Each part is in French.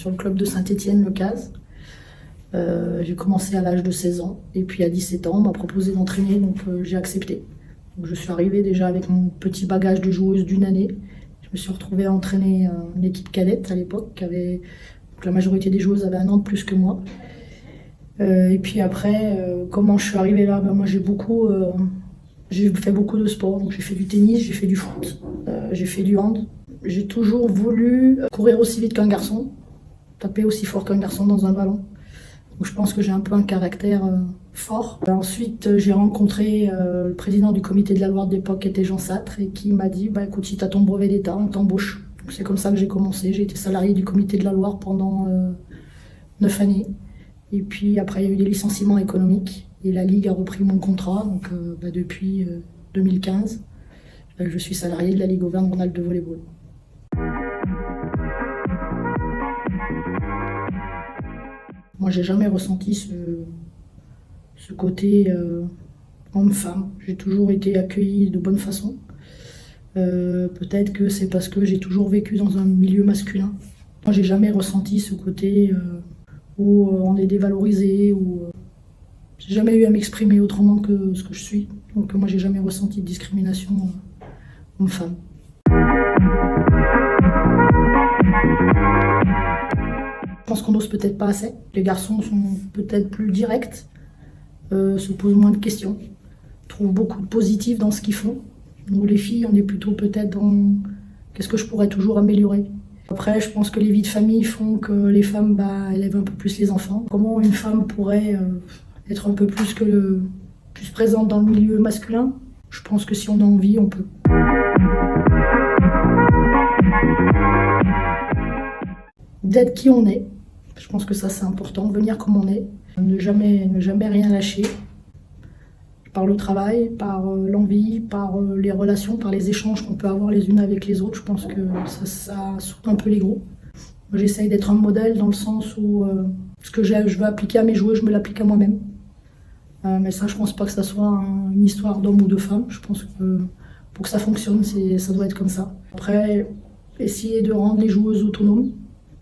sur le club de Saint-Étienne, le CAS. J'ai commencé à l'âge de 16 ans et puis à 17 ans, on m'a proposé d'entraîner, donc j'ai accepté. Donc, je suis arrivée déjà avec mon petit bagage de joueuse d'une année. Je me suis retrouvée à entraîner une équipe cadette à l'époque, la majorité des joueuses avaient 1 an de plus que moi. Et puis après, comment je suis arrivée là, moi j'ai fait beaucoup de sport. Donc j'ai fait du tennis, j'ai fait du foot, j'ai fait du hand. J'ai toujours voulu courir aussi vite qu'un garçon, taper aussi fort qu'un garçon dans un ballon. Donc je pense que j'ai un peu un caractère fort. Ensuite, j'ai rencontré le président du comité de la Loire d'époque, qui était Jean Satre, et qui m'a dit écoute, si tu as ton brevet d'État, on t'embauche. C'est comme ça que j'ai commencé. J'ai été salariée du comité de la Loire pendant 9 années. Et puis après, il y a eu des licenciements économiques et la Ligue a repris mon contrat. Donc depuis 2015, je suis salariée de la Ligue Auvergne-Rhône-Alpes de volleyball. Moi, j'ai jamais ressenti ce côté homme-femme. J'ai toujours été accueillie de bonne façon. Peut-être que c'est parce que j'ai toujours vécu dans un milieu masculin. Moi, j'ai jamais ressenti ce côté où on est dévalorisé, où j'ai jamais eu à m'exprimer autrement que ce que je suis. Donc moi, j'ai jamais ressenti de discrimination homme-femme. Je pense qu'on n'ose peut-être pas assez. Les garçons sont peut-être plus directs, se posent moins de questions, trouvent beaucoup de positif dans ce qu'ils font. Nous, les filles, on est plutôt peut-être dans qu'est-ce que je pourrais toujours améliorer. Après, je pense que les vies de famille font que les femmes élèvent un peu plus les enfants. Comment une femme pourrait être un peu plus présente dans le milieu masculin? Je pense que si on a envie, on peut. D'être qui on est. Je pense que ça, c'est important, venir comme on est, ne jamais rien lâcher. Par le travail, par l'envie, par les relations, par les échanges qu'on peut avoir les unes avec les autres. Je pense que ça soude un peu l'ego. J'essaye d'être un modèle dans le sens où ce que je veux appliquer à mes joueurs, je me l'applique à moi-même. Mais ça, je pense pas que ça soit une histoire d'homme ou de femme. Je pense que pour que ça fonctionne, ça doit être comme ça. Après, essayer de rendre les joueuses autonomes.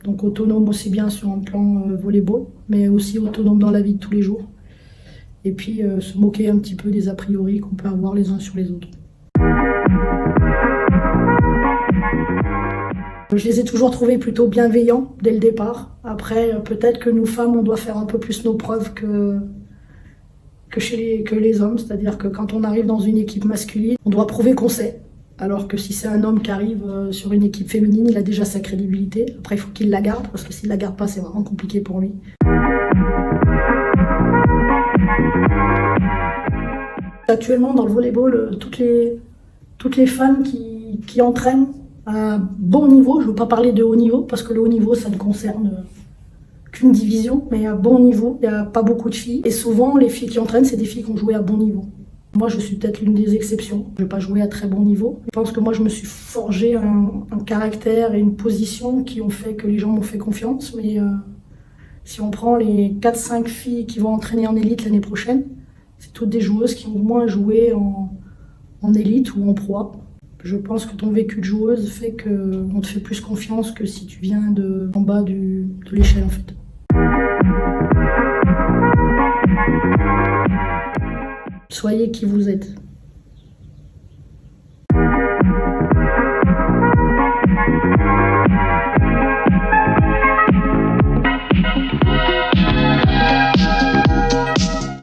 Donc autonomes aussi bien sur un plan volleyball, mais aussi autonomes dans la vie de tous les jours. Et puis se moquer un petit peu des a priori qu'on peut avoir les uns sur les autres. Je les ai toujours trouvés plutôt bienveillants dès le départ. Après, peut-être que nous femmes, on doit faire un peu plus nos preuves que les hommes. C'est-à-dire que quand on arrive dans une équipe masculine, on doit prouver qu'on sait. Alors que si c'est un homme qui arrive sur une équipe féminine, il a déjà sa crédibilité. Après, il faut qu'il la garde, parce que s'il la garde pas, c'est vraiment compliqué pour lui. Actuellement, dans le volleyball, toutes les femmes qui entraînent à bon niveau, je ne veux pas parler de haut niveau, parce que le haut niveau, ça ne concerne qu'une division, mais à bon niveau, il n'y a pas beaucoup de filles. Et souvent, les filles qui entraînent, c'est des filles qui ont joué à bon niveau. Moi, je suis peut-être l'une des exceptions. Je n'ai pas joué à très bon niveau. Je pense que moi, je me suis forgé un caractère et une position qui ont fait que les gens m'ont fait confiance. Mais si on prend les 4-5 filles qui vont entraîner en élite l'année prochaine, c'est toutes des joueuses qui ont au moins joué en élite ou en pro. Je pense que ton vécu de joueuse fait qu'on te fait plus confiance que si tu viens en bas de l'échelle, en fait. Soyez qui vous êtes.